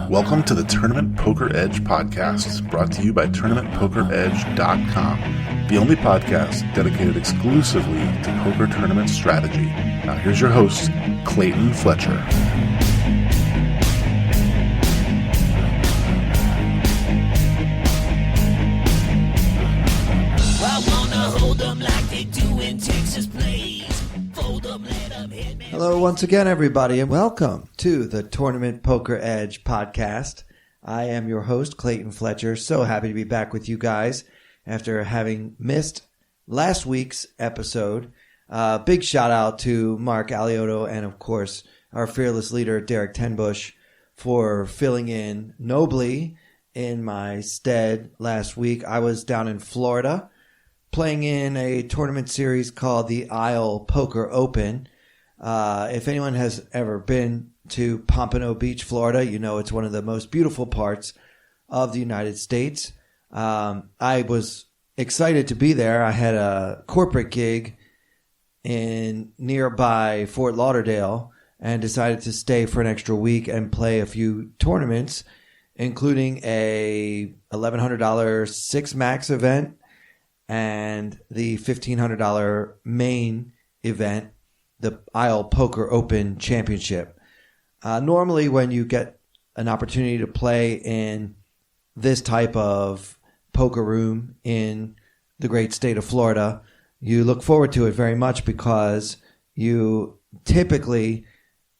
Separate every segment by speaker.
Speaker 1: Welcome to the Tournament Poker Edge podcast, brought to you by TournamentPokerEdge.com, the only podcast dedicated exclusively to poker tournament strategy. Now here's your host, Clayton Fletcher.
Speaker 2: Hello once again, everybody, and welcome to the Tournament Poker Edge podcast. I am your host, Clayton Fletcher. So happy to be back with you guys after having missed last week's episode. Big shout out to Mark Aliotto and, of course, our fearless leader, Derek Tenbush, for filling in nobly in my stead last week. I was down in Florida playing in a tournament series called the Isle Poker Open. If anyone has ever been to Pompano Beach, Florida, you know it's one of the most beautiful parts of the United States. I was excited to be there. I had a corporate gig in nearby Fort Lauderdale and decided to stay for an extra week and play a few tournaments, including a $1,100 six max event and the $1,500 main event, the Isle Poker Open Championship. Normally when you get an opportunity to play in this type of poker room in the great state of Florida, you look forward to it very much because you typically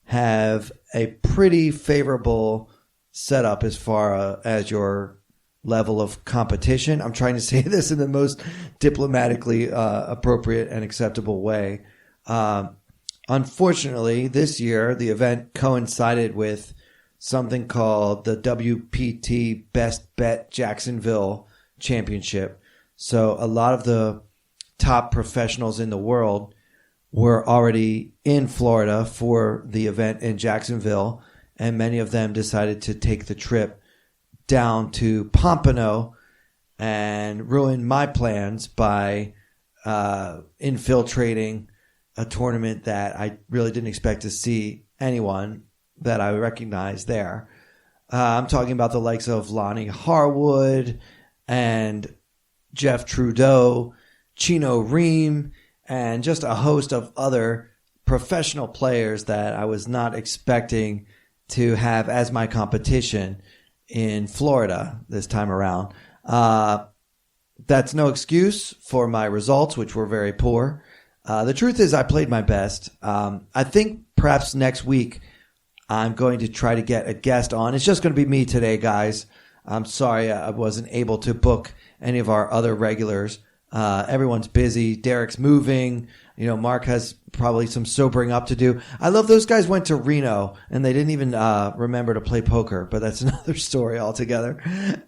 Speaker 2: have a pretty favorable setup as far as your level of competition. I'm trying to say this in the most diplomatically appropriate and acceptable way. Unfortunately, this year, the event coincided with something called the WPT Best Bet Jacksonville Championship. So a lot of the top professionals in the world were already in Florida for the event in Jacksonville, and many of them decided to take the trip down to Pompano and ruin my plans by infiltrating a tournament that I really didn't expect to see anyone that I recognized there. I'm talking about the likes of Lonnie Harwood and Jeff Trudeau, Chino Ream, and just a host of other professional players that I was not expecting to have as my competition in Florida this time around. That's no excuse for my results, which were very poor. The truth is I played my best. I think perhaps next week I'm going to try to get a guest on. It's just going to be me today, guys. I'm sorry I wasn't able to book any of our other regulars. Everyone's busy. Derek's moving. You know, Mark has probably some sobering up to do. I love those guys went to Reno and they didn't even remember to play poker, but that's another story altogether.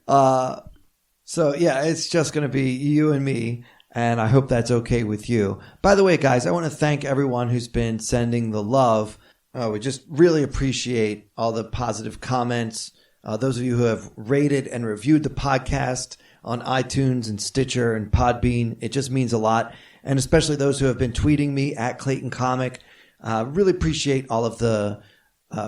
Speaker 2: So yeah, it's just going to be you and me. And I hope that's okay with you. By the way, guys, I want to thank everyone who's been sending the love. We just really appreciate all the positive comments. Those of you who have rated and reviewed the podcast on iTunes and Stitcher and Podbean, it just means a lot. And especially those who have been tweeting me at Clayton Comic. Really appreciate all of the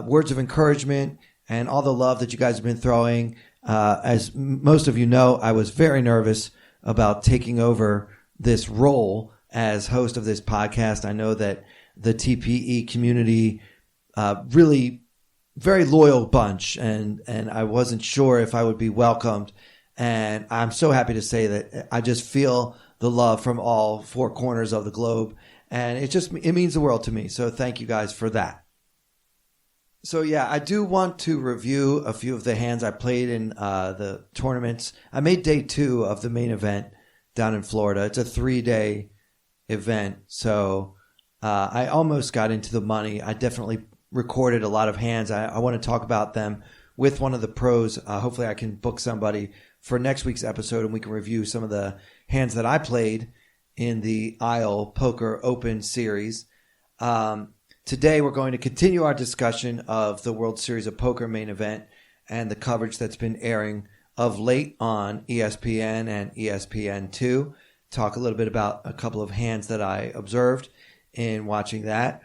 Speaker 2: words of encouragement and all the love that you guys have been throwing. As most of you know, I was very nervous about taking over this role as host of this podcast. I know that the TPE community, really very loyal bunch, and I wasn't sure if I would be welcomed. And I'm so happy to say that I just feel the love from all four corners of the globe, and it means the world to me. So thank you guys for that. So yeah, I do want to review a few of the hands I played in the tournaments. I made day 2 of the main event down in Florida. It's a 3-day event, so I almost got into the money. I definitely recorded a lot of hands. I want to talk about them with one of the pros. Hopefully I can book somebody for next week's episode and we can review some of the hands that I played in the Isle Poker Open series. Today, we're going to continue our discussion of the World Series of Poker main event and the coverage that's been airing of late on ESPN and ESPN2. Talk a little bit about a couple of hands that I observed in watching that.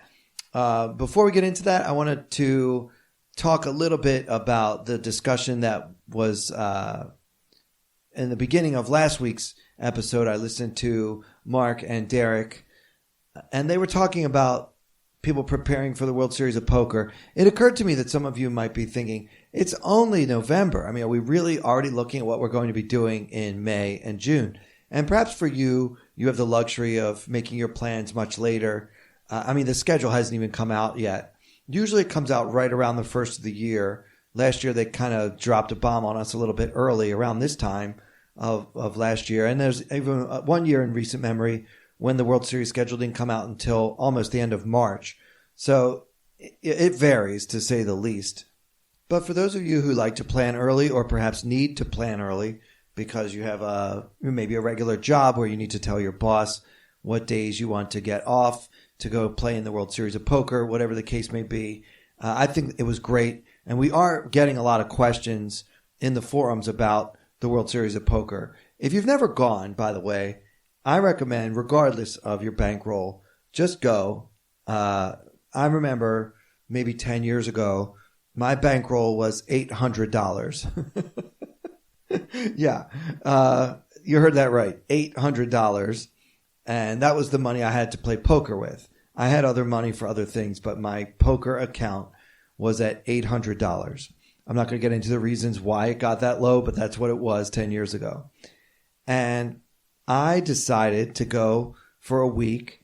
Speaker 2: Before we get into that, I wanted to talk a little bit about the discussion that was in the beginning of last week's episode. I listened to Mark and Derek, and they were talking about people preparing for the World Series of Poker. It occurred to me that some of you might be thinking, it's only November. I mean, are we really already looking at what we're going to be doing in May and June? And perhaps for you, you have the luxury of making your plans much later. The schedule hasn't even come out yet. Usually it comes out right around the first of the year. Last year, they kind of dropped a bomb on us a little bit early around this time of last year. And there's even one year in recent memory when the World Series schedule didn't come out until almost the end of March. So it varies, to say the least. But for those of you who like to plan early, or perhaps need to plan early because you have maybe a regular job where you need to tell your boss what days you want to get off to go play in the World Series of Poker, whatever the case may be, I think it was great. And we are getting a lot of questions in the forums about the World Series of Poker. If you've never gone, by the way, I recommend, regardless of your bankroll, just go. I remember maybe 10 years ago, my bankroll was $800. Yeah, you heard that right, $800. And that was the money I had to play poker with. I had other money for other things, but my poker account was at $800. I'm not going to get into the reasons why it got that low, but that's what it was 10 years ago. And I decided to go for a week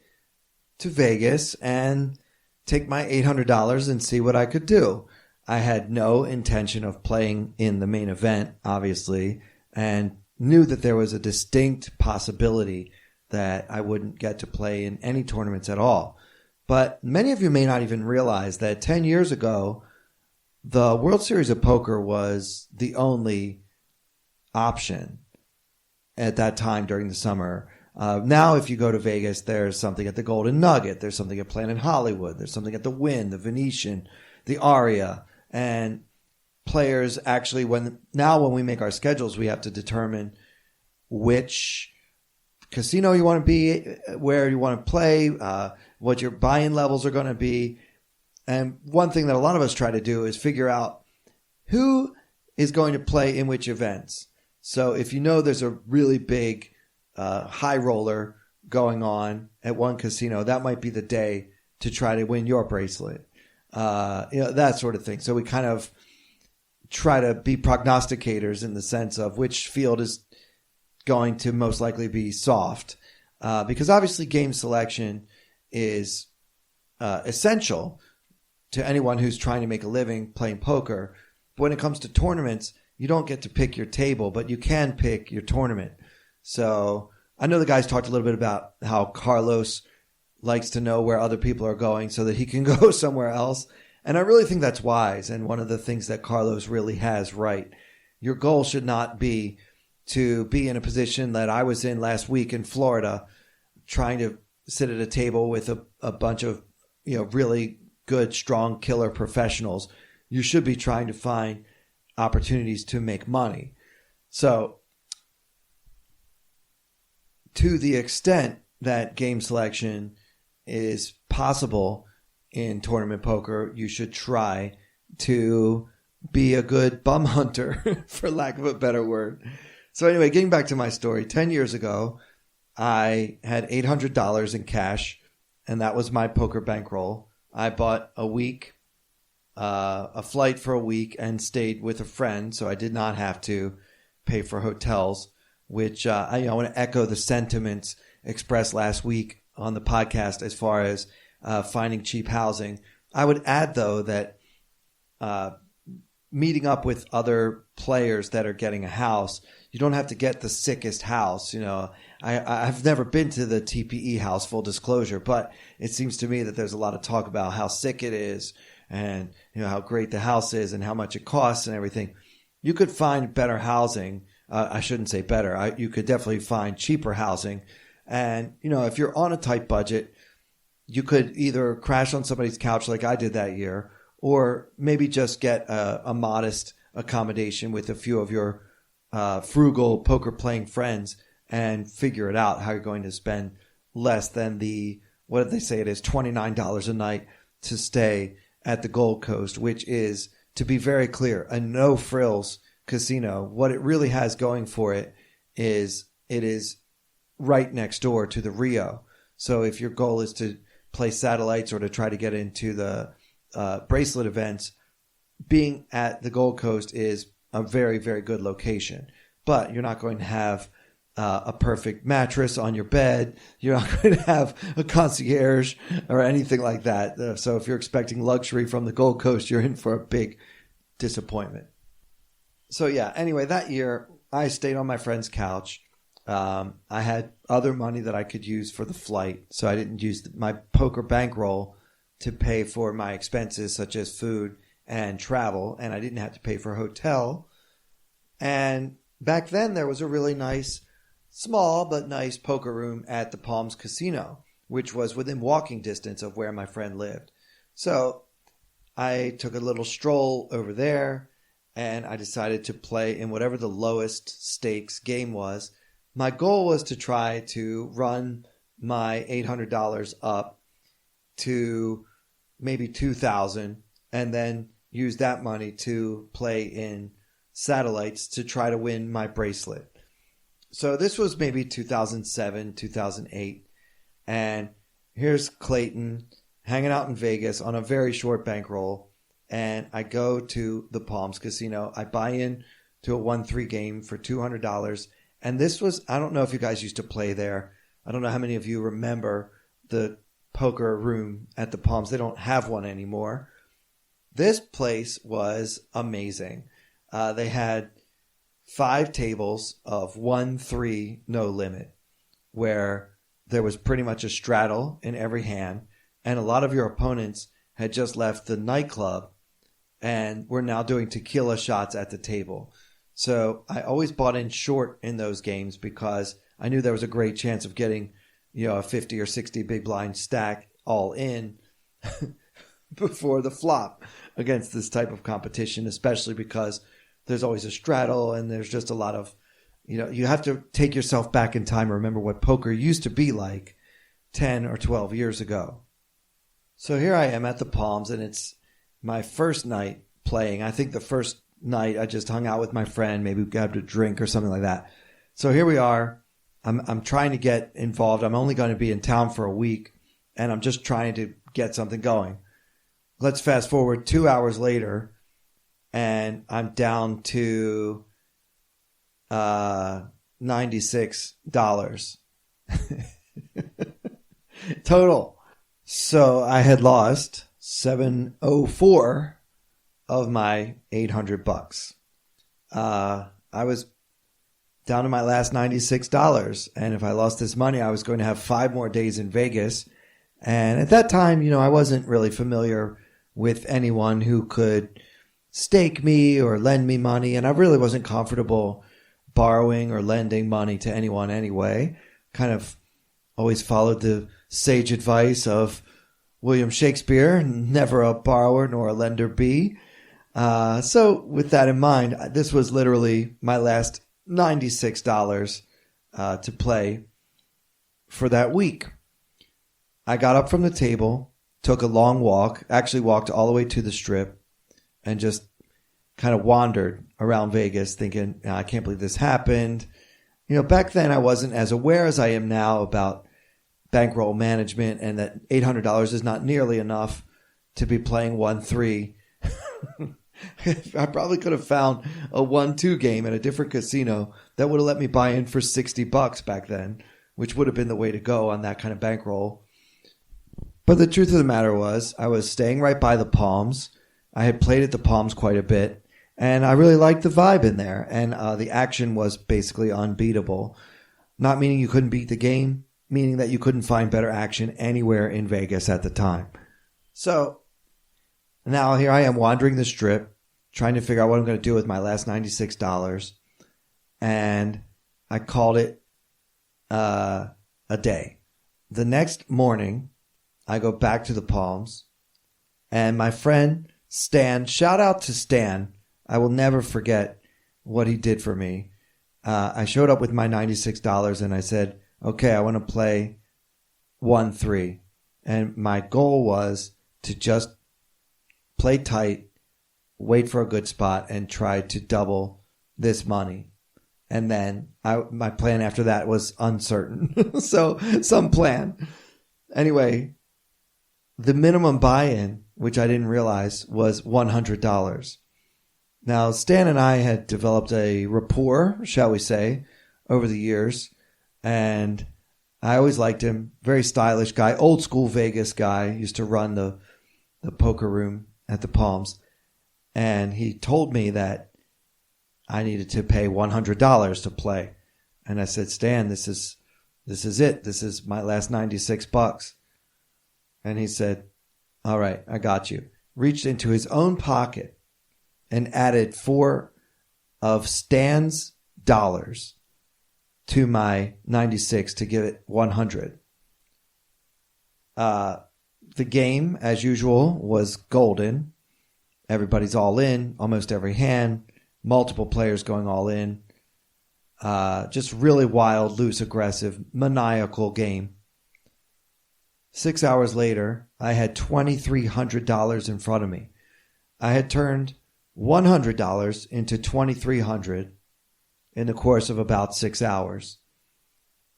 Speaker 2: to Vegas and take my $800 and see what I could do. I had no intention of playing in the main event, obviously, and knew that there was a distinct possibility that I wouldn't get to play in any tournaments at all. But many of you may not even realize that 10 years ago, the World Series of Poker was the only option at that time during the summer. Now, if you go to Vegas, there's something at the Golden Nugget. There's something at Planet Hollywood. There's something at the Wynn, the Venetian, the Aria. And players actually, when we make our schedules, we have to determine which casino you want to be, where you want to play, what your buy-in levels are going to be. And one thing that a lot of us try to do is figure out who is going to play in which events. So if you know there's a really big high roller going on at one casino, that might be the day to try to win your bracelet. That sort of thing. So we kind of try to be prognosticators in the sense of which field is going to most likely be soft, because obviously game selection is essential to anyone who's trying to make a living playing poker. But when it comes to tournaments, you don't get to pick your table, but you can pick your tournament. So I know the guys talked a little bit about how Carlos likes to know where other people are going so that he can go somewhere else. And I really think that's wise. And one of the things that Carlos really has right. Your goal should not be to be in a position that I was in last week in Florida, trying to sit at a table with a bunch of, really good, strong, killer professionals. You should be trying to find opportunities to make money. So to the extent that game selection is possible in tournament poker, you should try to be a good bum hunter, for lack of a better word. So anyway, getting back to my story, 10 years ago, I had $800 in cash, and that was my poker bankroll. I bought a flight for a week, and stayed with a friend, so I did not have to pay for hotels, which I want to echo the sentiments expressed last week on the podcast as far as finding cheap housing. I would add, though, that meeting up with other players that are getting a house, you don't have to get the sickest house. I've never been to the TPE house, full disclosure, but it seems to me that there's a lot of talk about how sick it is and how great the house is and how much it costs and everything. You could find better housing. I shouldn't say better. You could definitely find cheaper housing. And, if you're on a tight budget, you could either crash on somebody's couch like I did that year, or maybe just get a modest accommodation with a few of your frugal poker playing friends and figure it out how you're going to spend less than what did they say it is, $29 a night to stay at the Gold Coast, which is, to be very clear, a no-frills casino. What it really has going for it is right next door to the Rio. So if your goal is to play satellites or to try to get into the bracelet events, being at the Gold Coast is a very, very good location. But you're not going to have a perfect mattress on your bed. You're not going to have a concierge or anything like that. So if you're expecting luxury from the Gold Coast, you're in for a big disappointment. So yeah, anyway, that year I stayed on my friend's couch. I had other money that I could use for the flight, so I didn't use my poker bankroll to pay for my expenses such as food and travel, and I didn't have to pay for a hotel. And back then there was a really nice, small but nice poker room at the Palms Casino, which was within walking distance of where my friend lived. So I took a little stroll over there, and I decided to play in whatever the lowest stakes game was. My goal was to try to run my $800 up to maybe $2,000 and then use that money to play in satellites to try to win my bracelet. So this was maybe 2007, 2008. And here's Clayton hanging out in Vegas on a very short bankroll. And I go to the Palms Casino. I buy in to a 1-3 game for $200. And this was, I don't know if you guys used to play there. I don't know how many of you remember the poker room at the Palms. They don't have one anymore. This place was amazing. They had 5 tables of 1-3 no limit, where there was pretty much a straddle in every hand. And a lot of your opponents had just left the nightclub and were now doing tequila shots at the table. So I always bought in short in those games because I knew there was a great chance of getting, a 50 or 60 big blind stack all in before the flop against this type of competition, especially because there's always a straddle and there's just a lot of, you have to take yourself back in time and remember what poker used to be like 10 or 12 years ago. So here I am at the Palms, and it's my first night playing. I think the first night I just hung out with my friend, maybe grabbed a drink or something like that. So here we are. I'm trying to get involved. I'm only going to be in town for a week, and I'm just trying to get something going. Let's fast forward 2 hours later, and I'm down to $96 total. So I had lost $704 of my $800. I was down to my last $96, and if I lost this money, I was going to have 5 more days in Vegas. And at that time, I wasn't really familiar with anyone who could stake me or lend me money, and I really wasn't comfortable borrowing or lending money to anyone anyway. Kind of always followed the sage advice of William Shakespeare, never a borrower nor a lender be. So with that in mind, this was literally my last $96 to play for that week. I got up from the table, took a long walk, actually walked all the way to the Strip, and just kind of wandered around Vegas thinking, I can't believe this happened. Back then I wasn't as aware as I am now about bankroll management, and that $800 is not nearly enough to be playing 1-3. I probably could have found a 1-2 game at a different casino that would have let me buy in for $60 back then, which would have been the way to go on that kind of bankroll. But the truth of the matter was, I was staying right by the Palms. I had played at the Palms quite a bit, and I really liked the vibe in there. And the action was basically unbeatable. Not meaning you couldn't beat the game, meaning that you couldn't find better action anywhere in Vegas at the time. So now here I am wandering the Strip, trying to figure out what I'm going to do with my last $96. And I called it a day. The next morning, I go back to the Palms, and my friend Stan, shout out to Stan. I will never forget what he did for me. I showed up with my $96 and I said, okay, I want to play 1-3. And my goal was to just play tight, wait for a good spot, and try to double this money. And then my plan after that was uncertain. So some plan. Anyway, the minimum buy-in, which I didn't realize, was $100. Now, Stan and I had developed a rapport, shall we say, over the years. And I always liked him. Very stylish guy, old school Vegas guy. Used to run the poker room at the Palms. And he told me that I needed to pay $100 to play. And I said, Stan, this is it. This is my last $96. And he said, all right, I got you. Reached into his own pocket and added 4 of Stan's dollars to my 96 to give it 100. The game, as usual, was golden. Everybody's all in, almost every hand. Multiple players going all in. Just really wild, loose, aggressive, maniacal game. 6 hours later, I had $2,300 in front of me. I had turned $100 into $2,300 in the course of about 6 hours.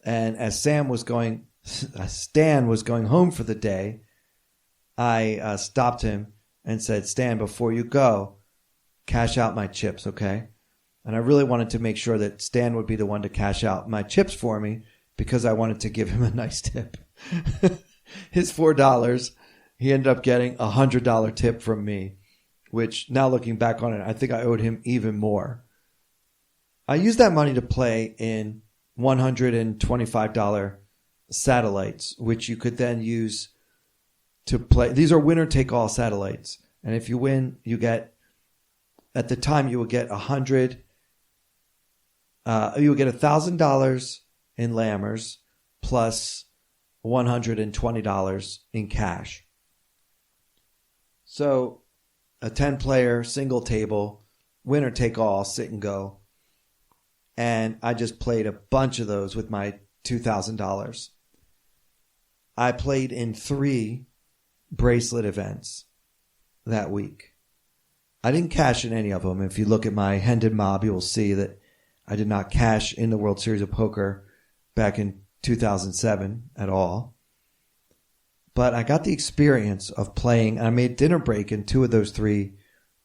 Speaker 2: And as Stan was going home for the day, I stopped him and said, Stan, before you go, cash out my chips, okay? And I really wanted to make sure that Stan would be the one to cash out my chips for me because I wanted to give him a nice tip. His $4, he ended up getting a $100 tip from me, which now looking back on it, I think I owed him even more. I used that money to play in $125 satellites, which you could then use to play. These are winner-take-all satellites. And if you win, you get, at the time, you would get $1,000 in Lammers plus $120 in cash. So a 10-player single table, winner take all, sit and go. And I just played a bunch of those with my $2,000. I played in 3 bracelet events that week. I didn't cash in any of them. If you look at my Hendon Mob, you will see that I did not cash in the World Series of Poker back in 2007 at all. But I got the experience of playing, and I made dinner break in 2 of those 3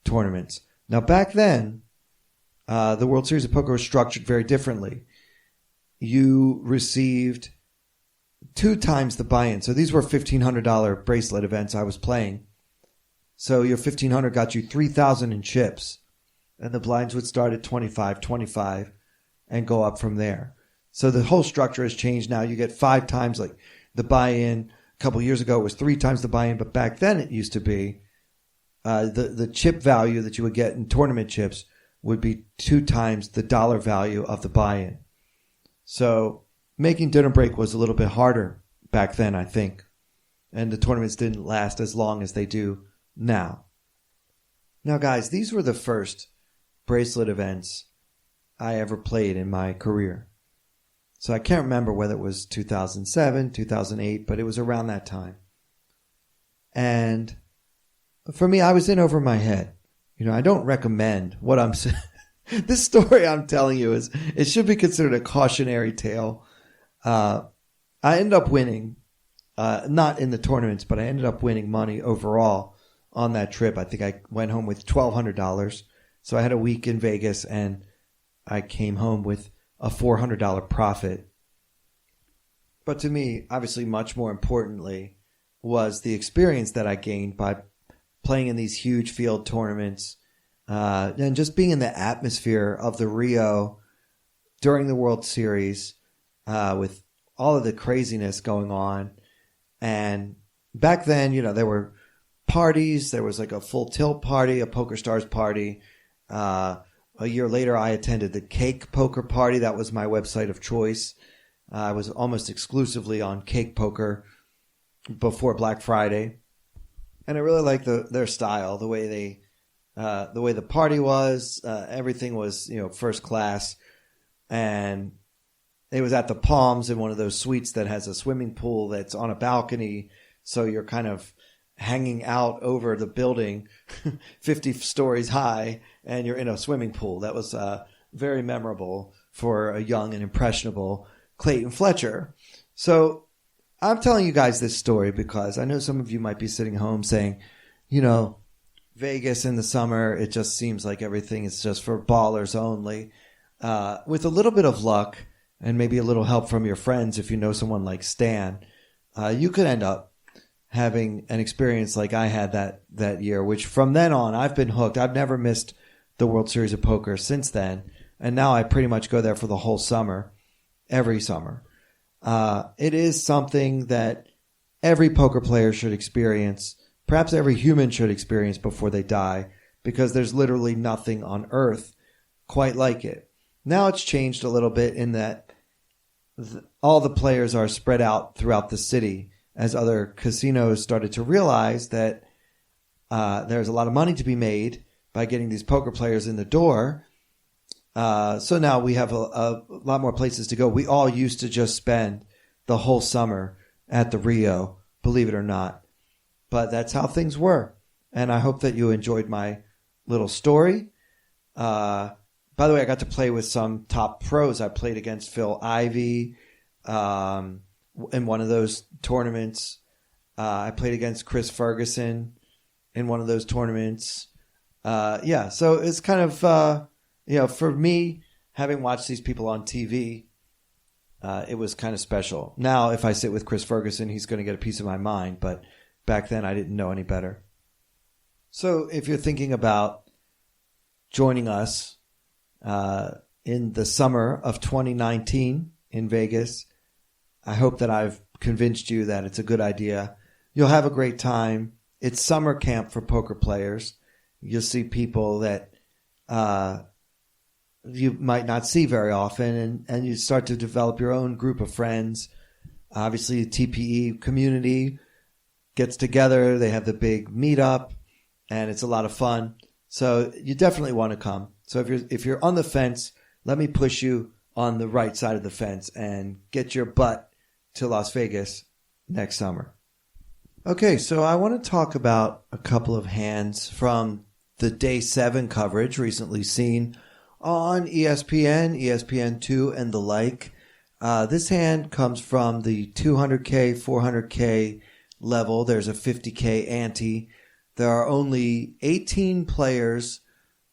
Speaker 2: tournaments. Now, back then, the World Series of Poker was structured very differently. You received 2 times the buy-in. So these were $1,500 bracelet events I was playing. So your $1,500 got you $3,000 in chips. And the blinds would start at 25 and go up from there. So the whole structure has changed now. You get 5 times like the buy-in. A couple of years ago, it was 3 times the buy-in. But back then, it used to be the chip value that you would get in tournament chips would be 2 times the dollar value of the buy-in. So making dinner break was a little bit harder back then, I think. And the tournaments didn't last as long as they do now. Now, guys, these were the first bracelet events I ever played in my career. So I can't remember whether it was 2007, 2008, but it was around that time. And for me, I was in over my head. You know, I don't recommend what I'm saying. This story I'm telling you it should be considered a cautionary tale. I ended up winning, not in the tournaments, but I ended up winning money overall on that trip. I think I went home with $1,200. So I had a week in Vegas and I came home with a $400 profit. But to me, obviously much more importantly, was the experience that I gained by playing in these huge field tournaments and just being in the atmosphere of the Rio during the World Series with all of the craziness going on. And back then, you know, there were parties. There was like a full tilt party, a Poker Stars party. A year later, I attended the Cake Poker Party. That was my website of choice. I was almost exclusively on Cake Poker before Black Friday. And I really liked their style, the way the party was. Everything was, you know, first class. And it was at the Palms in one of those suites that has a swimming pool that's on a balcony. So you're kind of hanging out over the building 50 stories high, and you're in a swimming pool. That was very memorable for a young and impressionable Clayton Fletcher. So I'm telling you guys this story because I know some of you might be sitting home saying, Vegas in the summer, it just seems like everything is just for ballers only. With a little bit of luck and maybe a little help from your friends, if you know someone like Stan, you could end up having an experience like I had that year, which from then on, I've been hooked. I've never missed the World Series of Poker since then. And now I pretty much go there for the whole summer, every summer. It is something that every poker player should experience. Perhaps every human should experience before they die, because there's literally nothing on earth quite like it. Now it's changed a little bit in that all the players are spread out throughout the city as other casinos started to realize that there's a lot of money to be made by getting these poker players in the door. So now we have a lot more places to go. We all used to just spend the whole summer at the Rio, believe it or not. But that's how things were. And I hope that you enjoyed my little story. By the way, I got to play with some top pros. I played against Phil Ivey in one of those tournaments. I played against Chris Ferguson in one of those tournaments. So it's kind of, for me, having watched these people on TV, it was kind of special. Now, if I sit with Chris Ferguson, he's going to get a piece of my mind. But back then, I didn't know any better. So if you're thinking about joining us in the summer of 2019 in Vegas, I hope that I've convinced you that it's a good idea. You'll have a great time. It's summer camp for poker players. You'll see people that you might not see very often, and you start to develop your own group of friends. Obviously, the TPE community gets together. They have the big meetup, and it's a lot of fun. So you definitely want to come. So if you're on the fence, let me push you on the right side of the fence and get your butt to Las Vegas next summer. Okay, so I want to talk about a couple of hands from the Day 7 coverage recently seen on ESPN, ESPN2, and the like. This hand comes from the 200K, 400K level. There's a 50K ante. There are only 18 players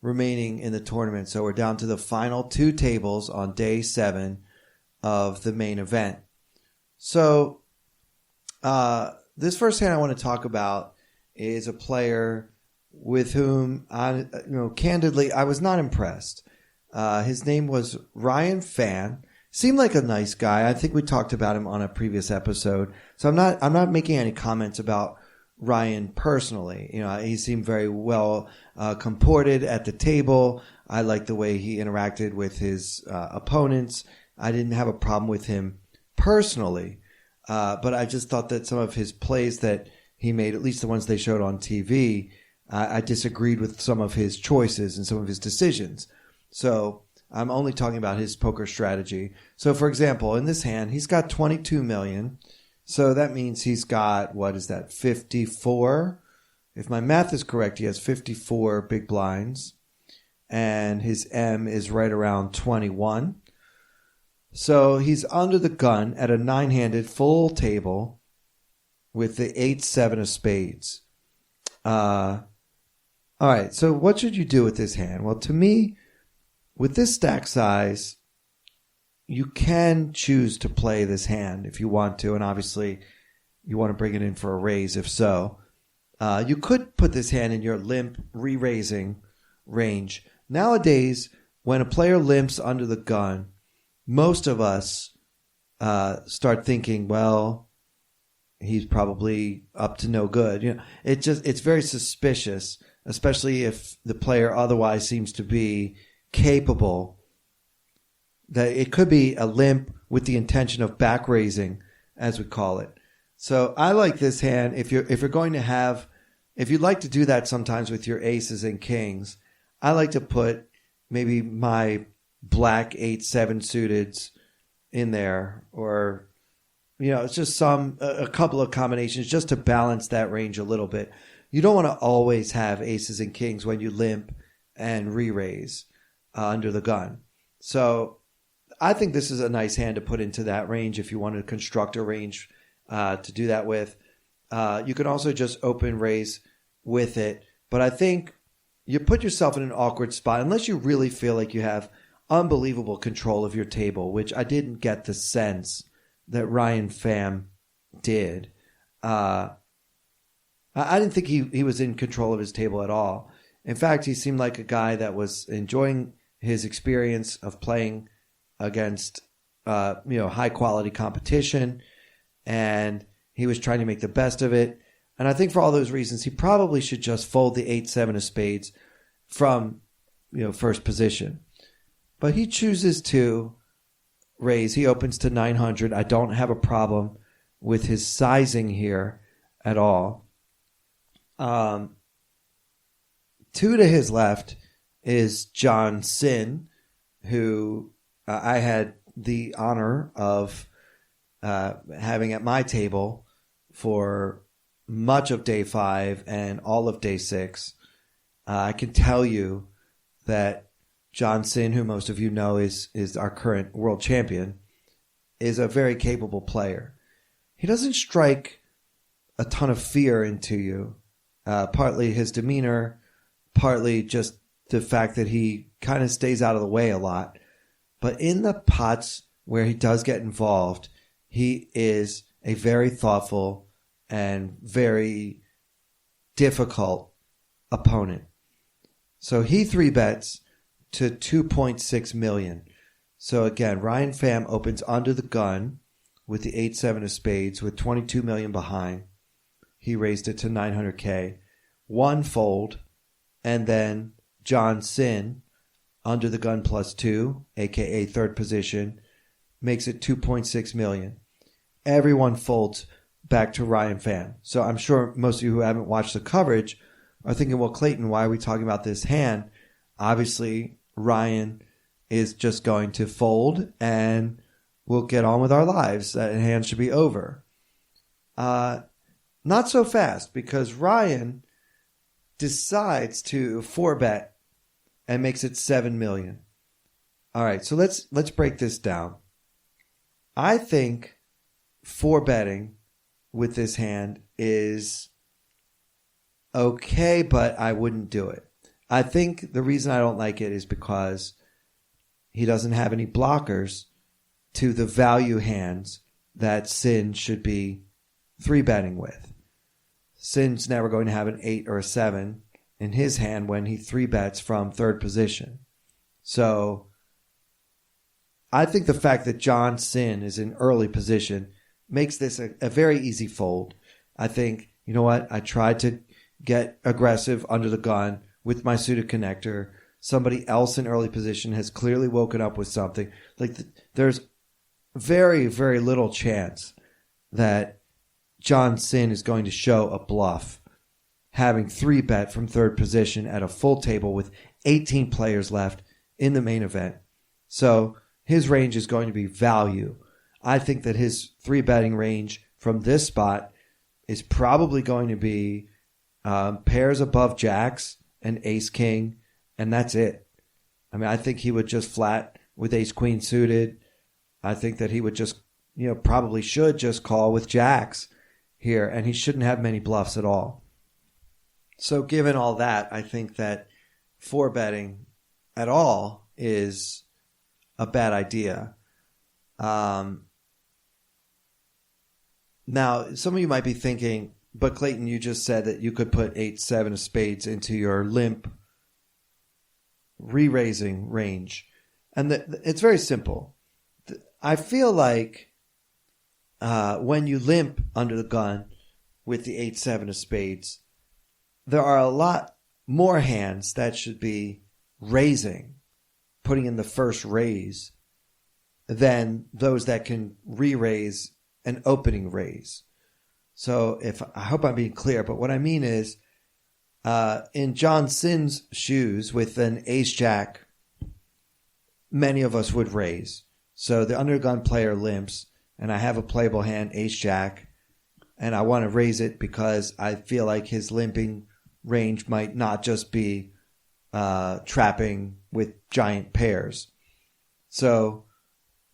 Speaker 2: remaining in the tournament, so we're down to the final two tables on Day 7 of the main event. So this first hand I want to talk about is a player with whom candidly, I was not impressed. His name was Ryan Phan. Seemed like a nice guy. I think we talked about him on a previous episode. So I'm not making any comments about Ryan personally. He seemed very well comported at the table. I liked the way he interacted with his opponents. I didn't have a problem with him personally, but I just thought that some of his plays that he made, at least the ones they showed on TV, I disagreed with some of his choices and some of his decisions. So I'm only talking about his poker strategy. So, for example, in this hand, he's got 22 million. So that means he's got, 54? If my math is correct, he has 54 big blinds. And his M is right around 21. So he's under the gun at a 9-handed full table with the 8-7 of spades. All right, so what should you do with this hand? Well, to me, with this stack size, you can choose to play this hand if you want to, and obviously you want to bring it in for a raise if so. You could put this hand in your limp re-raising range. Nowadays, when a player limps under the gun, most of us start thinking, well, he's probably up to no good. It's very suspicious, especially if the player otherwise seems to be capable. That it could be a limp with the intention of back raising, as we call it. So I like this hand. If you'd like to do that sometimes with your aces and kings, I like to put maybe my black 8-7 suiteds in there, or it's just a couple of combinations just to balance that range a little bit. You don't want to always have aces and kings when you limp and re-raise under the gun. So I think this is a nice hand to put into that range if you want to construct a range to do that with. You can also just open raise with it. But I think you put yourself in an awkward spot unless you really feel like you have unbelievable control of your table, which I didn't get the sense that Ryan Pham did. I didn't think he was in control of his table at all. In fact, he seemed like a guy that was enjoying his experience of playing against high quality competition, and he was trying to make the best of it. And I think for all those reasons, he probably should just fold the 8-7 of spades from first position. But he chooses to raise. He opens to 900. I don't have a problem with his sizing here at all. 2 to his left is John Sin, who I had the honor of having at my table for much of day 5 and all of day 6. I can tell you that John Sin, who most of you know is our current world champion, is a very capable player. He doesn't strike a ton of fear into you, partly his demeanor, partly just the fact that he kind of stays out of the way a lot. But in the pots where he does get involved, he is a very thoughtful and very difficult opponent. So he 3-bets to 2.6 million. So again, Ryan Pham opens under the gun with the 8-7 of spades with 22 million behind. He raised it to 900K. 1 fold, and then John Sin under the gun +2, aka third position, makes it 2.6 million. Everyone folds back to Ryan Pham. So I'm sure most of you who haven't watched the coverage are thinking, well, Clayton, why are we talking about this hand? Obviously, Ryan is just going to fold and we'll get on with our lives. That hand should be over. Not so fast, because Ryan decides to 4-bet and makes it 7 million. All right, so let's break this down. I think 4-betting with this hand is okay, but I wouldn't do it. I think the reason I don't like it is because he doesn't have any blockers to the value hands that Sin should be 3-betting with. Sin's never going to have an 8 or a 7 in his hand when he 3-bets from third position. So I think the fact that John Sin is in early position makes this a very easy fold. I think, you know what, I tried to get aggressive under the gun with my suited connector. Somebody else in early position has clearly woken up with something. There's very, very little chance that John Sin is going to show a bluff having 3-bet from third position at a full table with 18 players left in the main event. So his range is going to be value. I think that his 3-betting range from this spot is probably going to be pairs above jacks and ace-king, and that's it. I mean, I think he would just flat with ace-queen suited. I think that he would just, probably should just call with jacks here, and he shouldn't have many bluffs at all. So given all that, I think that 4-betting at all is a bad idea. Now, some of you might be thinking, but Clayton, you just said that you could put 8-7 of spades into your limp re-raising range. And it's very simple. I feel like when you limp under the gun with the 8-7 of spades, there are a lot more hands that should be raising, putting in the first raise, than those that can re-raise an opening raise. So I hope I'm being clear, but what I mean is, in John Sin's shoes with an ace-jack, many of us would raise. So the undergun player limps. and I have a playable hand, ace jack, and I want to raise it because I feel like his limping range might not just be trapping with giant pairs. So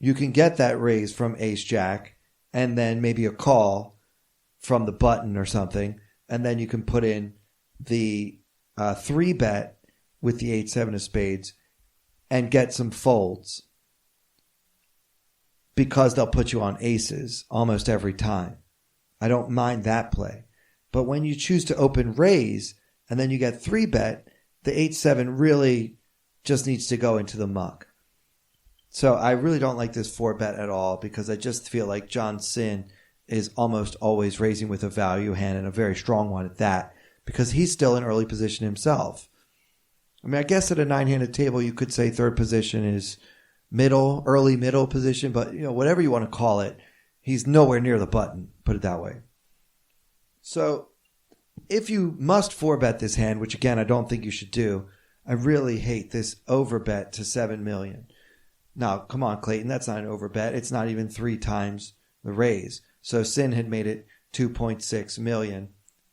Speaker 2: you can get that raise from ace jack and then maybe a call from the button or something, and then you can put in the 3-bet with the 8-7 of spades and get some folds because they'll put you on aces almost every time. I don't mind that play. But when you choose to open raise and then you get 3-bet, the 8-7 really just needs to go into the muck. So I really don't like this 4-bet at all because I just feel like John Sin is almost always raising with a value hand and a very strong one at that because he's still in early position himself. I mean, I guess at a 9-handed table you could say third position is early middle position, but whatever you want to call it, he's nowhere near the button, put it that way. So if you must 4-bet this hand, which again I don't think you should do, I really hate this overbet to 7 million. Now, come on, Clayton, that's not an overbet. It's not even 3 times the raise. So Sin had made it 2.6 million,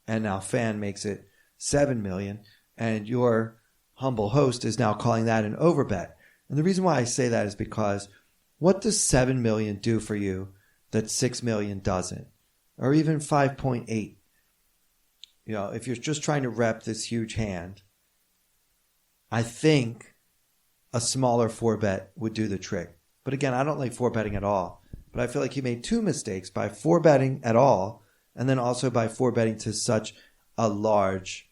Speaker 2: and now Fan makes it 7 million, and your humble host is now calling that an overbet. And the reason why I say that is because what does 7 million do for you that 6 million doesn't? Or even 5.8? If you're just trying to rep this huge hand, I think a smaller 4-bet would do the trick. But again, I don't like 4-betting at all. But I feel like he made 2 mistakes by 4-betting at all and then also by 4-betting to such a large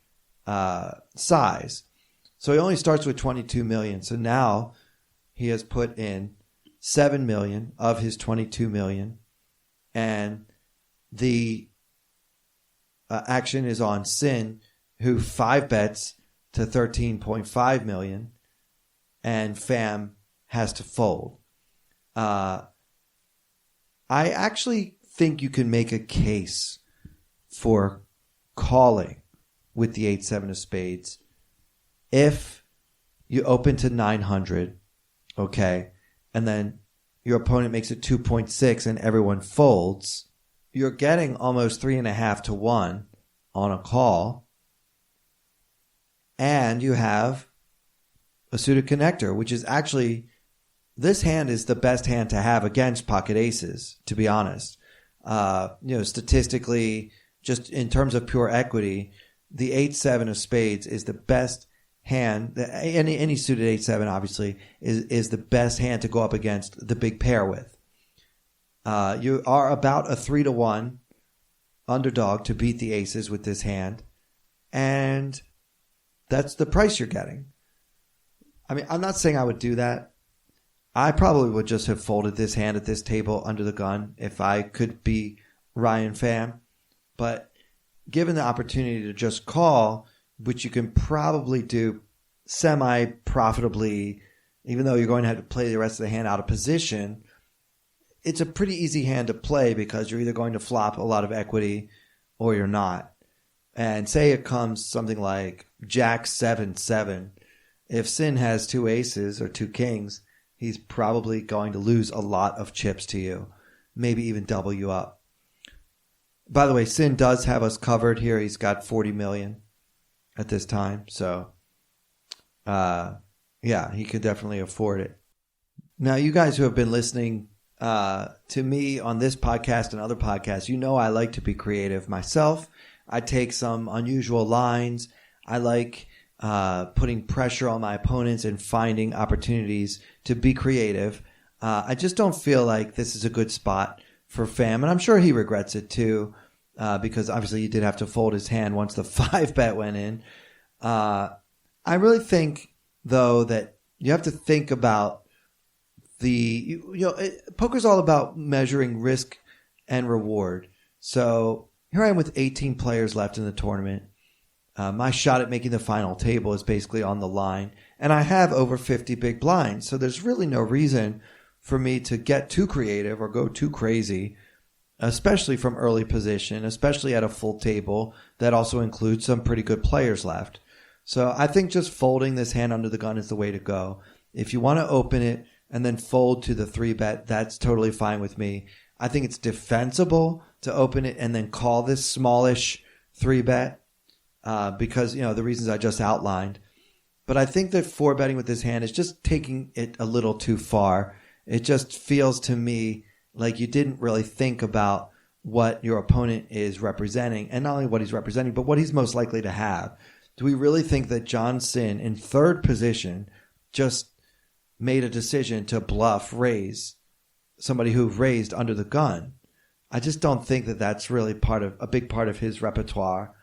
Speaker 2: size. So he only starts with 22 million. So now he has put in 7 million of his 22 million. And the action is on Sin, who 5-bets to 13.5 million. And Fam has to fold. I actually think you can make a case for calling with the 8-7 of spades if you open to 900, okay, and then your opponent makes it 2.6 and everyone folds. You're getting almost 3.5 to 1 on a call, and you have a suited connector, which is actually, this hand is the best hand to have against pocket aces, to be honest. Statistically, just in terms of pure equity, the 8-7 of spades is the best hand. Any suited 8-7, obviously, is the best hand to go up against the big pair with. You are about a 3-1 underdog to beat the aces with this hand, and that's the price you're getting. I mean, I'm not saying I would do that. I probably would just have folded this hand at this table under the gun if I could be Ryan Pham. But given the opportunity to just call, which you can probably do semi-profitably, even though you're going to have to play the rest of the hand out of position, it's a pretty easy hand to play because you're either going to flop a lot of equity or you're not. And say it comes something like Jack 7-7. If Sin has 2 aces or 2 kings, he's probably going to lose a lot of chips to you, maybe even double you up. By the way, Sin does have us covered here. He's got 40 million at this time. So, he could definitely afford it. Now, you guys who have been listening to me on this podcast and other podcasts, I like to be creative myself. I take some unusual lines. I like putting pressure on my opponents and finding opportunities to be creative. I just don't feel like this is a good spot for Pham, and I'm sure he regrets it too, because obviously he did have to fold his hand once the 5-bet went in. I really think, though, that you have to think about poker's all about measuring risk and reward. So here I am with 18 players left in the tournament. My shot at making the final table is basically on the line, and I have over 50 big blinds, so there's really no reason for me to get too creative or go too crazy, especially from early position, especially at a full table that also includes some pretty good players left. So I think just folding this hand under the gun is the way to go. If you want to open it and then fold to the 3-bet, that's totally fine with me. I think it's defensible to open it and then call this smallish 3-bet because, the reasons I just outlined. But I think that 4-betting with this hand is just taking it a little too far. It just feels to me like you didn't really think about what your opponent is representing, and not only what he's representing, but what he's most likely to have. Do we really think that John Sin in third position just made a decision to bluff raise somebody who raised under the gun? I just don't think that that's really a big part of his repertoire.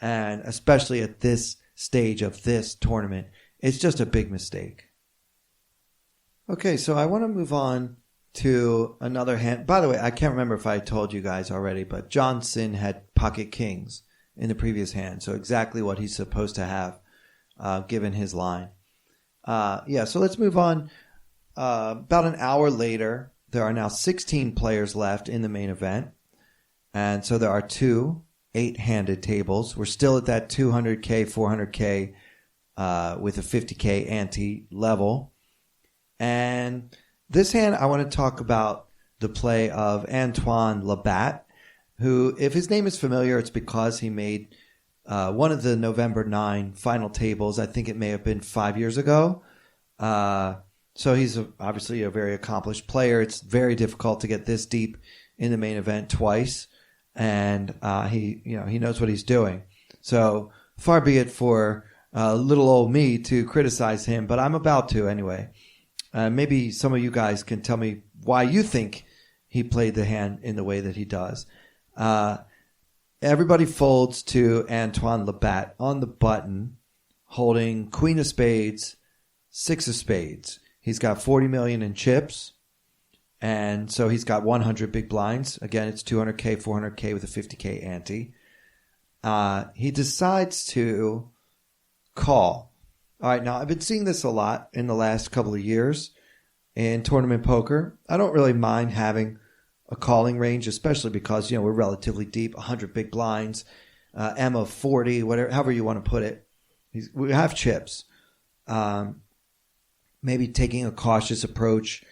Speaker 2: And especially at this stage of this tournament, it's just a big mistake. Okay, so I want to move on to another hand. By the way, I can't remember if I told you guys already, but John Sin had pocket kings in the previous hand. So exactly what he's supposed to have given his line. So let's move on. About an hour later, there are now 16 players left in the main event. And so there are 2 8-handed tables. We're still at that 200K, 400K with a 50K ante level. And this hand, I want to talk about the play of Antoine Labatt, who, if his name is familiar, it's because he made one of the November 9 final tables. I think it may have been 5 years ago. So he's obviously a very accomplished player. It's very difficult to get this deep in the main event twice. And he knows what he's doing. So far be it for little old me to criticize him, but I'm about to anyway. Maybe some of you guys can tell me why you think he played the hand in the way that he does. Everybody folds to Antoine Labatt on the button, holding Queen of Spades, 6 of Spades. He's got 40 million in chips, and so he's got 100 big blinds. Again, it's 200K, 400K with a 50K ante. He decides to call. All right, now I've been seeing this a lot in the last couple of years in tournament poker. I don't really mind having a calling range, especially because, we're relatively deep, 100 big blinds, M of 40, whatever, however you want to put it. We have chips. Maybe taking a cautious approach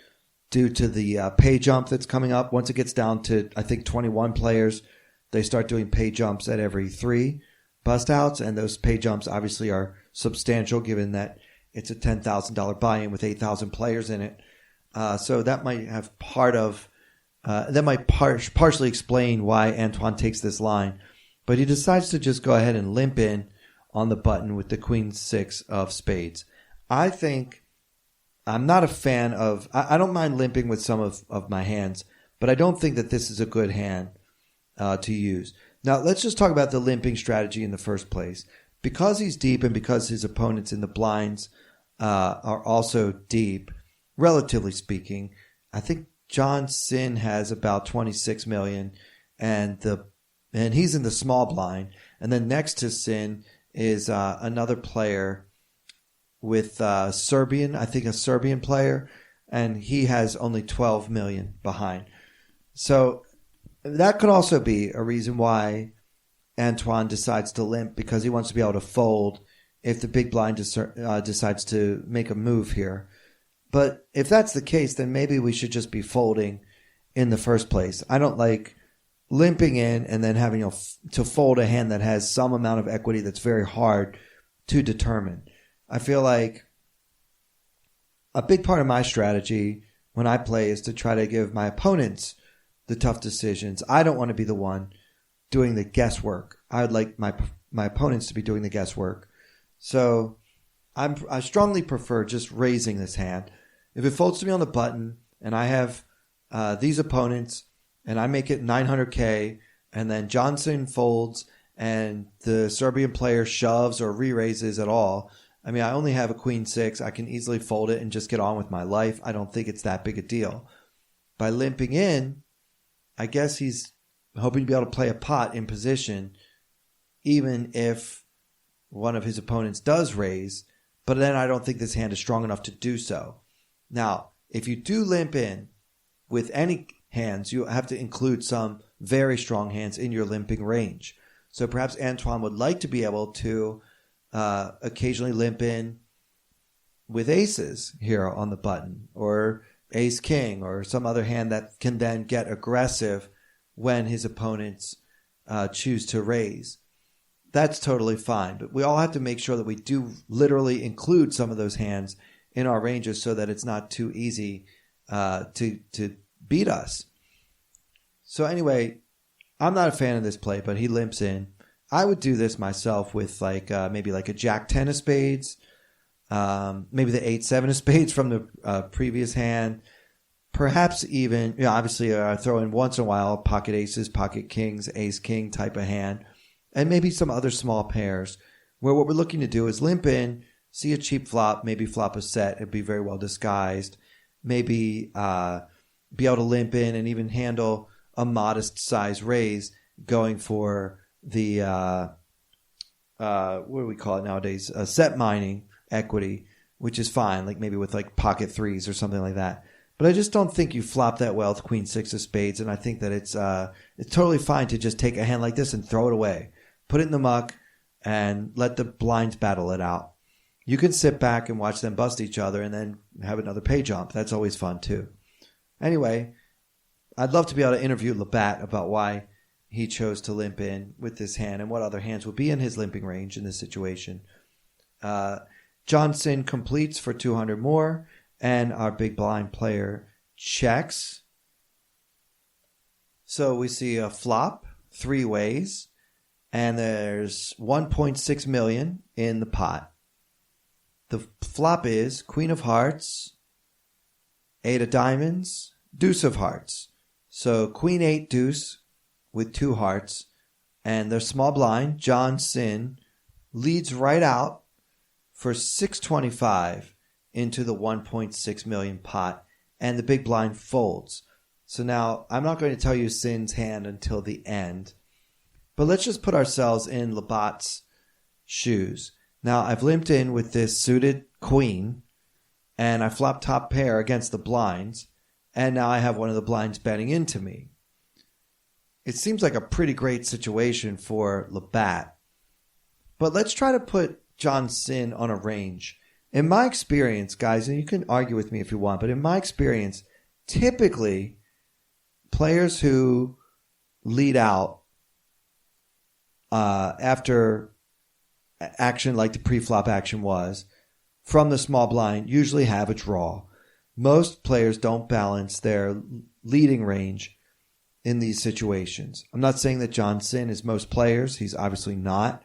Speaker 2: due to the pay jump that's coming up. Once it gets down to, I think, 21 players, they start doing pay jumps at every 3 bust outs, and those pay jumps obviously are substantial given that it's a $10,000 buy-in with 8,000 players in it. So that might have partially explain why Antoine takes this line. But he decides to just go ahead and limp in on the button with the Queen 6 of Spades. I think I'm not a fan of, I don't mind limping with some of my hands, but I don't think that this is a good hand to use. Now, let's just talk about the limping strategy in the first place. Because he's deep and because his opponents in the blinds are also deep, relatively speaking, I think John Sin has about 26 million, and he's in the small blind. And then next to Sin is another player with a Serbian player, and he has only 12 million behind. So that could also be a reason why Antoine decides to limp, because he wants to be able to fold if the big blind decides to make a move here. But if that's the case, then maybe we should just be folding in the first place. I don't like limping in and then having to fold a hand that has some amount of equity that's very hard to determine. I feel like a big part of my strategy when I play is to try to give my opponents the tough decisions. I don't want to be the one doing the guesswork. I would like my opponents to be doing the guesswork. So I strongly prefer just raising this hand. If it folds to me on the button and I have these opponents and I make it 900K and then Johnson folds and the Serbian player shoves or re-raises at all, I mean, I only have a Queen 6. I can easily fold it and just get on with my life. I don't think it's that big a deal. By limping in, I guess he's hoping to be able to play a pot in position, even if one of his opponents does raise. But then I don't think this hand is strong enough to do so. Now, if you do limp in with any hands, you have to include some very strong hands in your limping range. So perhaps Antoine would like to be able to occasionally limp in with aces here on the button, or ace king or some other hand that can then get aggressive when his opponents choose to raise. That's totally fine. But we all have to make sure that we do literally include some of those hands in our ranges so that it's not too easy to beat us. So anyway, I'm not a fan of this play, but he limps in. I would do this myself with maybe like a jack 10 of spades, maybe the 8-7 of spades from the previous hand. Perhaps even, obviously throw in once in a while pocket aces, pocket kings, ace king type of hand, and maybe some other small pairs where what we're looking to do is limp in, see a cheap flop, maybe flop a set, it'd be very well disguised, maybe be able to limp in and even handle a modest size raise going for the, what do we call it nowadays, set mining equity, which is fine, like maybe with like pocket threes or something like that. But I just don't think you flop that well with queen 6 of spades, and I think that it's totally fine to just take a hand like this and throw it away. Put it in the muck and let the blinds battle it out. You can sit back and watch them bust each other and then have another pay jump. That's always fun too. Anyway, I'd love to be able to interview Labatt about why he chose to limp in with this hand and what other hands would be in his limping range in this situation. Johnson completes for 200 more, and our big blind player checks. So we see a flop three ways, and there's 1.6 million in the pot. The flop is Queen of Hearts, 8 of Diamonds, Deuce of Hearts. So Queen 8 Deuce with 2 hearts, and the small blind, John Sin, leads right out for 625 into the 1.6 million pot, and the big blind folds. So now I'm not going to tell you Sin's hand until the end, but let's just put ourselves in Labatt's shoes. Now I've limped in with this suited queen, and I flop top pair against the blinds, and now I have one of the blinds betting into me. It seems like a pretty great situation for Labatt, but let's try to put John Sin on a range. In my experience, guys, and you can argue with me if you want, but in my experience, typically players who lead out after action like the pre-flop action was from the small blind usually have a draw. Most players don't balance their leading range in these situations. I'm not saying that John Sin is most players. He's obviously not.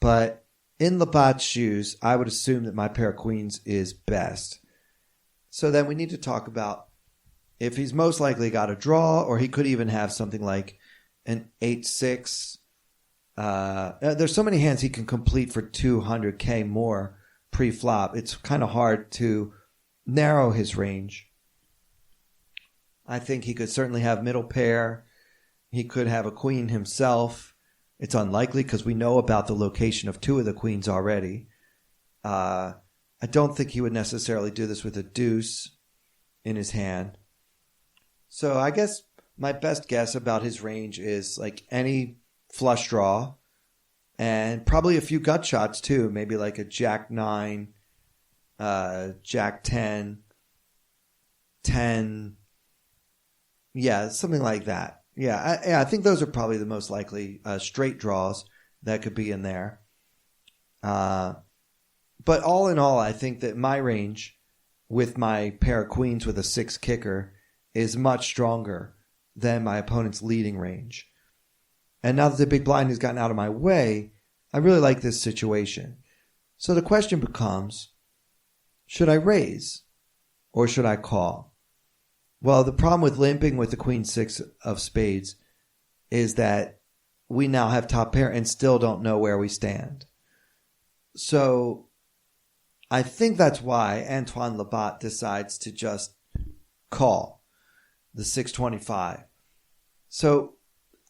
Speaker 2: But in Labatt's shoes, I would assume that my pair of queens is best. So then we need to talk about if he's most likely got a draw, or he could even have something like an 8-6. There's so many hands he can complete for 200K more pre-flop. It's kind of hard to narrow his range. I think he could certainly have middle pair. He could have a queen himself. It's unlikely because we know about the location of 2 of the queens already. I don't think he would necessarily do this with a deuce in his hand. So I guess my best guess about his range is like any flush draw and probably a few gut shots too. Maybe like a jack 9, jack 10, 10. Yeah, something like that. Yeah, I think those are probably the most likely straight draws that could be in there. But all in all, I think that my range with my pair of queens with a 6 kicker is much stronger than my opponent's leading range. And now that the big blind has gotten out of my way, I really like this situation. So the question becomes, should I raise or should I call? Well, the problem with limping with the queen 6 of spades is that we now have top pair and still don't know where we stand. So I think that's why Antoine Labatt decides to just call the 625. So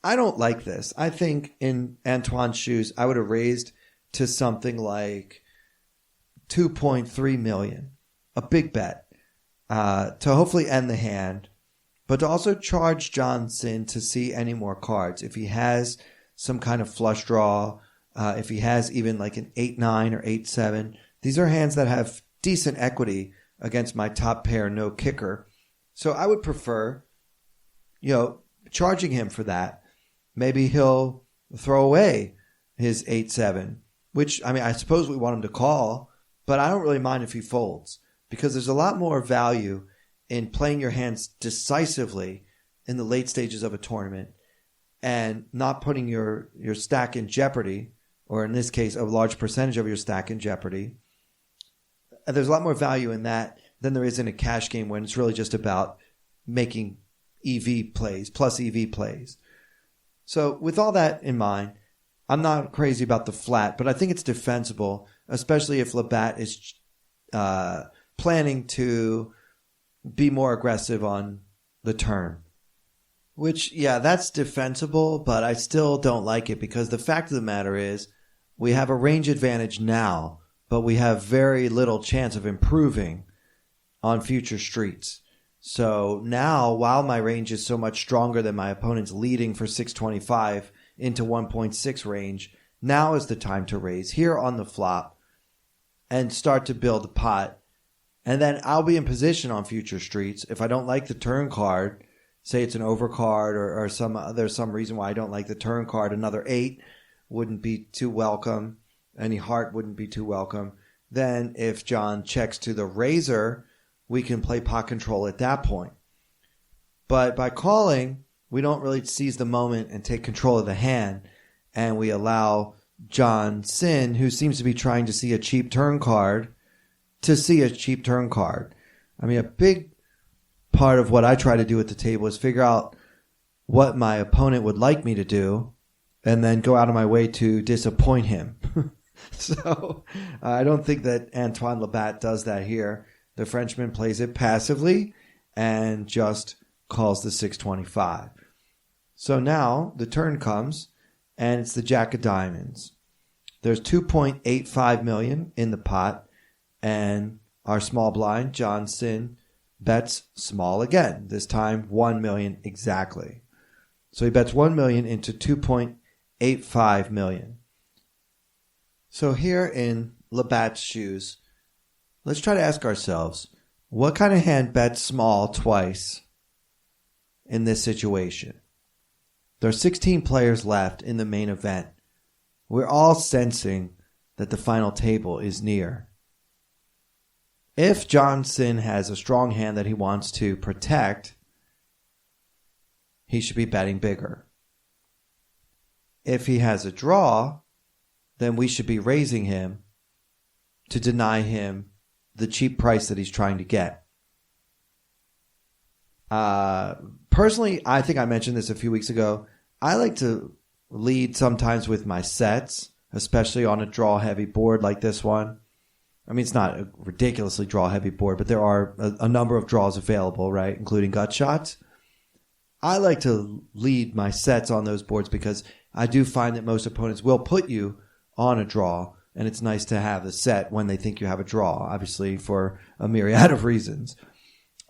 Speaker 2: I don't like this. I think in Antoine's shoes, I would have raised to something like 2.3 million, a big bet. To hopefully end the hand, but to also charge John Sin to see any more cards. If he has some kind of flush draw, if he has even like an 8-9 or 8-7, these are hands that have decent equity against my top pair no kicker. So I would prefer, charging him for that. Maybe he'll throw away his 8-7, which, I suppose we want him to call, but I don't really mind if he folds because there's a lot more value in playing your hands decisively in the late stages of a tournament and not putting your stack in jeopardy, or in this case, a large percentage of your stack in jeopardy. And there's a lot more value in that than there is in a cash game when it's really just about making EV plays, plus EV plays. So with all that in mind, I'm not crazy about the flat, but I think it's defensible, especially if Labatt is planning to be more aggressive on the turn. Which, that's defensible, but I still don't like it because the fact of the matter is we have a range advantage now, but we have very little chance of improving on future streets. So now, while my range is so much stronger than my opponent's leading for 625 into 1.6 range, now is the time to raise here on the flop and start to build the pot. And then I'll be in position on future streets. If I don't like the turn card, say it's an overcard or there's some reason why I don't like the turn card, another 8 wouldn't be too welcome. Any heart wouldn't be too welcome. Then if John checks to the razor, we can play pot control at that point. But by calling, we don't really seize the moment and take control of the hand, and we allow John Sin, who seems to be trying to see a cheap turn card, to see a cheap turn card. A big part of what I try to do at the table is figure out what my opponent would like me to do and then go out of my way to disappoint him. So I don't think that Antoine Labatt does that here. The Frenchman plays it passively and just calls the 625. So now the turn comes, and it's the Jack of Diamonds. There's 2.85 million in the pot, and our small blind, John Sin, bets small again. This time 1 million exactly. So he bets 1 million into 2.85 million. So here in Labatt's shoes, let's try to ask ourselves, what kind of hand bets small twice in this situation? There are 16 players left in the main event. We're all sensing that the final table is near. If John Sin has a strong hand that he wants to protect, he should be betting bigger. If he has a draw, then we should be raising him to deny him the cheap price that he's trying to get. Personally, I think I mentioned this a few weeks ago. I like to lead sometimes with my sets, especially on a draw-heavy board like this one. It's not a ridiculously draw-heavy board, but there are a number of draws available, right, including gut shots. I like to lead my sets on those boards because I do find that most opponents will put you on a draw, and it's nice to have the set when they think you have a draw, obviously for a myriad of reasons.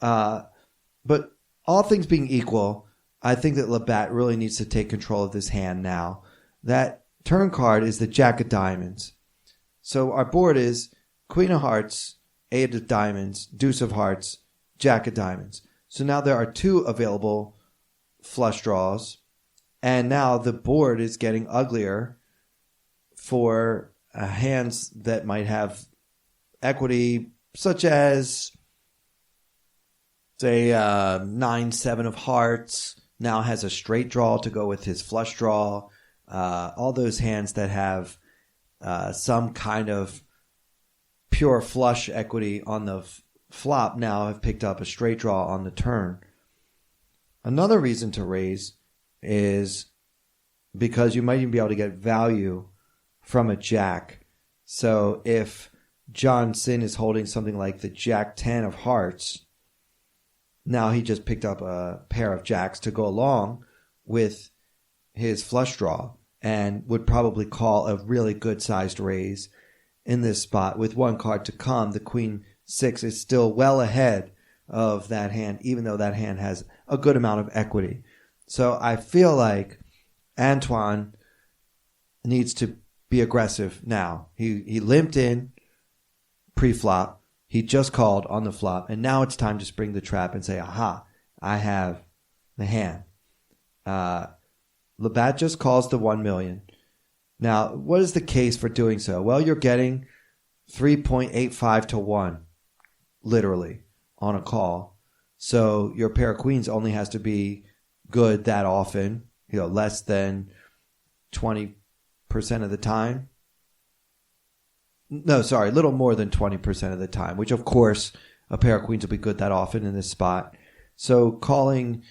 Speaker 2: But all things being equal, I think that Labatt really needs to take control of this hand now. That turn card is the Jack of Diamonds. So our board is Queen of Hearts, 8 of Diamonds, Deuce of Hearts, Jack of Diamonds. So now there are 2 available flush draws, and now the board is getting uglier for hands that might have equity, such as, say, 9-7 of hearts, now has a straight draw to go with his flush draw. All those hands that have some kind of pure flush equity on the flop now have picked up a straight draw on the turn. Another reason to raise is because you might even be able to get value from a jack. So if John Sin is holding something like the Jack 10 of hearts, now he just picked up a pair of jacks to go along with his flush draw and would probably call a really good sized raise in this spot. With one card to come, the Queen 6 is still well ahead of that hand, even though that hand has a good amount of equity. So I feel like Antoine needs to be aggressive now. He limped in pre-flop. He just called on the flop, and now it's time to spring the trap and say, aha, I have the hand. Labatt just calls the 1 million. Now, what is the case for doing so? Well, you're getting 3.85 to 1, literally, on a call. So your pair of queens only has to be good that often, less than 20% of the time. No, sorry, a little more than 20% of the time, which of course a pair of queens will be good that often in this spot. So calling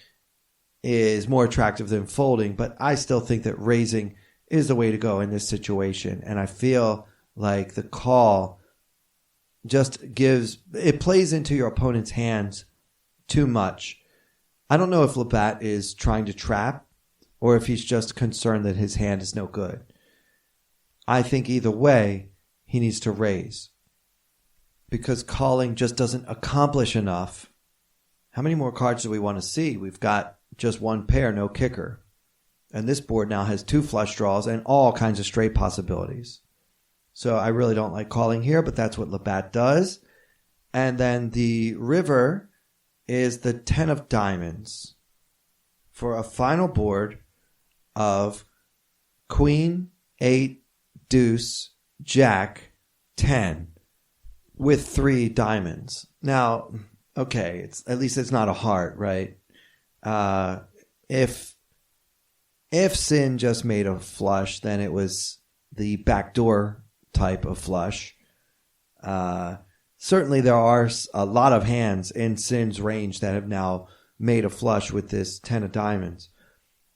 Speaker 2: is more attractive than folding, but I still think that raising is the way to go in this situation. And I feel like the call just plays into your opponent's hands too much. I don't know if Labatt is trying to trap or if he's just concerned that his hand is no good. I think either way, he needs to raise because calling just doesn't accomplish enough. How many more cards do we want to see? We've got just one pair, no kicker. And this board now has 2 flush draws and all kinds of straight possibilities. So I really don't like calling here, but that's what Labatt does. And then the river is the 10 of diamonds for a final board of queen, 8, deuce, jack, 10 with 3 diamonds. Now, okay, at least it's not a heart, right? If Sin just made a flush, then it was the backdoor type of flush. Certainly there are a lot of hands in Sin's range that have now made a flush with this 10 of diamonds.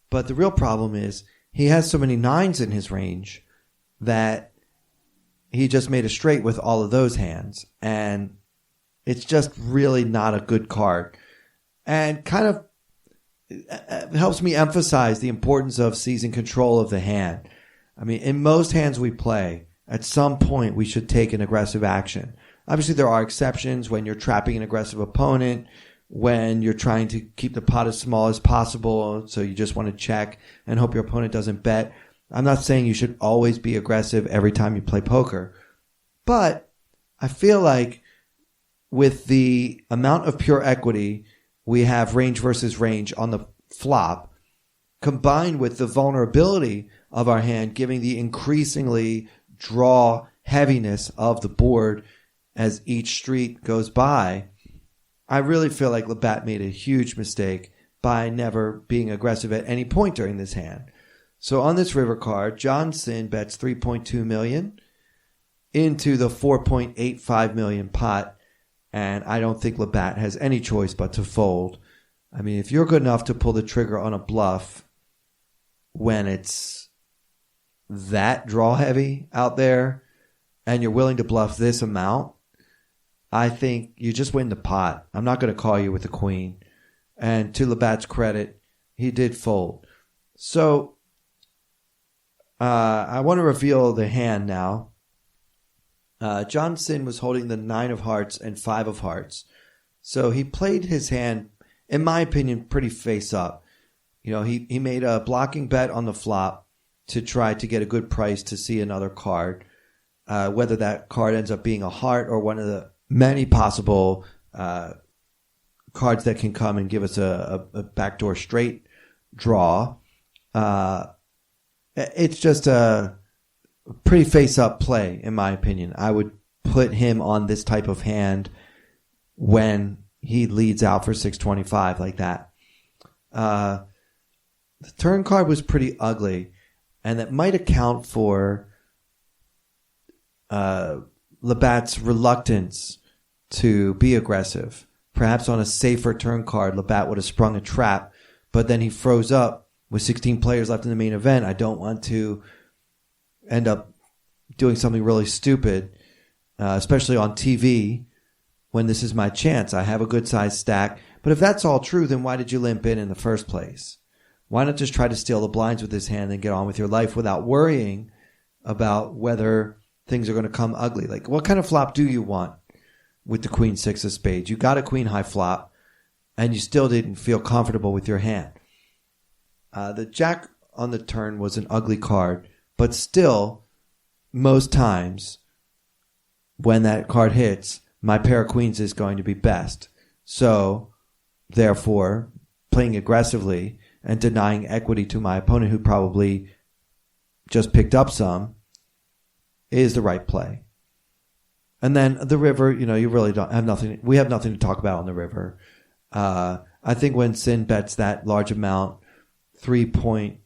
Speaker 2: But the real problem is he has so many 9s in his range that he just made a straight with all of those hands. And it's just really not a good card. And kind of helps me emphasize the importance of seizing control of the hand. I mean, in most hands we play, at some point we should take an aggressive action. Obviously, there are exceptions when you're trapping an aggressive opponent, when you're trying to keep the pot as small as possible, so you just want to check and hope your opponent doesn't bet. I'm not saying you should always be aggressive every time you play poker, but I feel like with the amount of pure equity we have range versus range on the flop, combined with the vulnerability of our hand giving the increasingly draw heaviness of the board as each street goes by, I really feel like Labatt made a huge mistake by never being aggressive at any point during this hand. So on this river card, John Sin bets 3.2 million into the 4.85 million pot, and I don't think Labatt has any choice but to fold. I mean, if you're good enough to pull the trigger on a bluff when it's that draw heavy out there and you're willing to bluff this amount, I think you just win the pot. I'm not going to call you with the queen. And to Labatt's credit, he did fold. So I want to reveal the hand now. John Sin was holding the 9 of hearts and 5 of hearts. So he played his hand, in my opinion, pretty face up. He made a blocking bet on the flop to try to get a good price to see another card. Whether that card ends up being a heart or one of the many possible cards that can come and give us a backdoor straight draw. It's just a pretty face-up play, in my opinion. I would put him on this type of hand when he leads out for 625 like that. The turn card was pretty ugly, and that might account for Labatt's reluctance to be aggressive. Perhaps on a safer turn card, Labatt would have sprung a trap, but then he froze up with 16 players left in the main event. I don't want to end up doing something really stupid, especially on TV, when this is my chance. I have a good-sized stack. But if that's all true, then why did you limp in the first place? Why not just try to steal the blinds with this hand and get on with your life without worrying about whether things are going to come ugly? Like, what kind of flop do you want with the queen 6 of spades? You got a queen high flop, and you still didn't feel comfortable with your hand. The jack on the turn was an ugly card, but still, most times when that card hits, my pair of queens is going to be best. So, therefore, playing aggressively and denying equity to my opponent who probably just picked up some is the right play. And then the river, you really don't have nothing. We have nothing to talk about on the river. I think when Sin bets that large amount, 3.2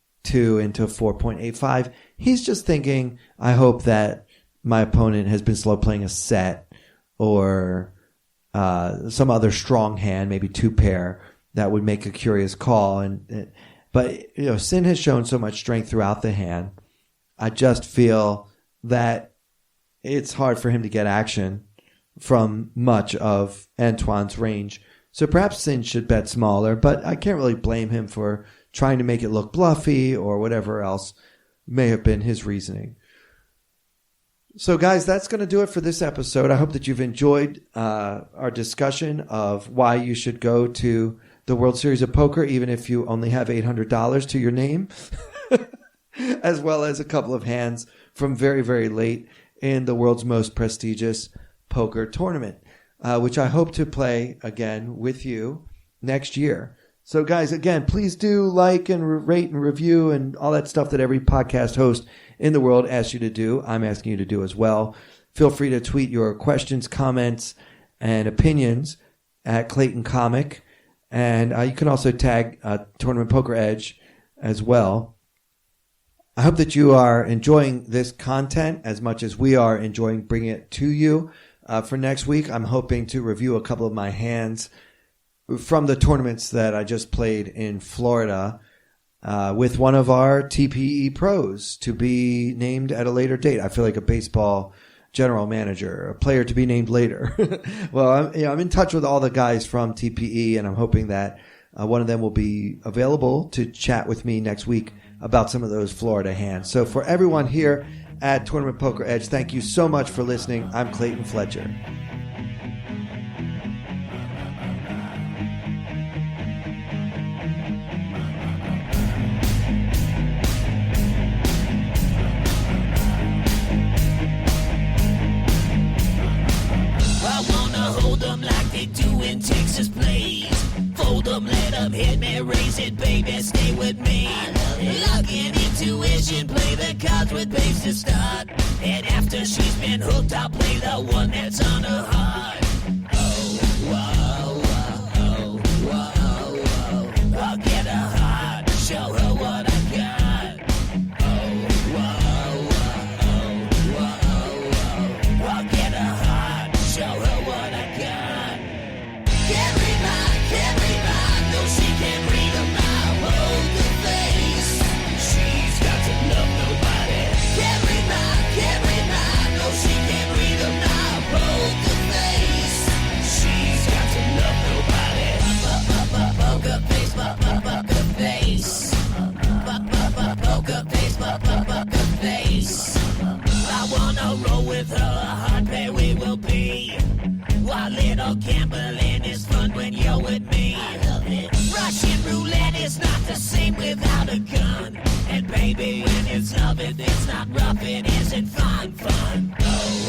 Speaker 2: into 4.85, he's just thinking, I hope that my opponent has been slow playing a set or some other strong hand, maybe two pair, that would make a curious call. But Sin has shown so much strength throughout the hand. I just feel that it's hard for him to get action from much of Antoine's range. So perhaps Sin should bet smaller, but I can't really blame him for trying to make it look bluffy or whatever else may have been his reasoning. So guys, that's going to do it for this episode. I hope that you've enjoyed our discussion of why you should go to the World Series of Poker, even if you only have $800 to your name, as well as a couple of hands from very, very late in the world's most prestigious poker tournament, which I hope to play again with you next year. So guys, again, please do like and rate and review and all that stuff that every podcast host in the world asks you to do. I'm asking you to do as well. Feel free to tweet your questions, comments, and opinions at Clayton Comic. And you can also tag Tournament Poker Edge as well. I hope that you are enjoying this content as much as we are enjoying bringing it to you. For next week, I'm hoping to review a couple of my hands from the tournaments that I just played in Florida with one of our TPE pros to be named at a later date. I feel like a baseball general manager, a player to be named later. Well, I'm in touch with all the guys from TPE, and I'm hoping that one of them will be available to chat with me next week about some of those Florida hands. So for everyone here at Tournament Poker Edge, thank you so much for listening. I'm Clayton Fletcher.
Speaker 3: In Texas, please fold them, let them hit me, raise it, baby, stay with me. Luck and intuition, play the cards with babes to start. And after she's been hooked, I'll play the one that's on her heart. Oh, whoa, whoa, whoa, whoa. I'll get her heart, show her what I got. Oh, whoa, whoa, whoa, whoa. I'll get her heart, show her what I got. Can't read mine, no she can't read a mile. Poker face, she's got to love nobody. Can't read mine, no she can't read a mile. Poker face, she's got to love nobody. Poker face, poker face. Poker face, poker face. I wanna roll with her, a hard pair we will be. While little gambling is fun when you're with me. I love it. Russian roulette is not the same without a gun. And baby, when it's love, it's not rough, it isn't fun. Oh.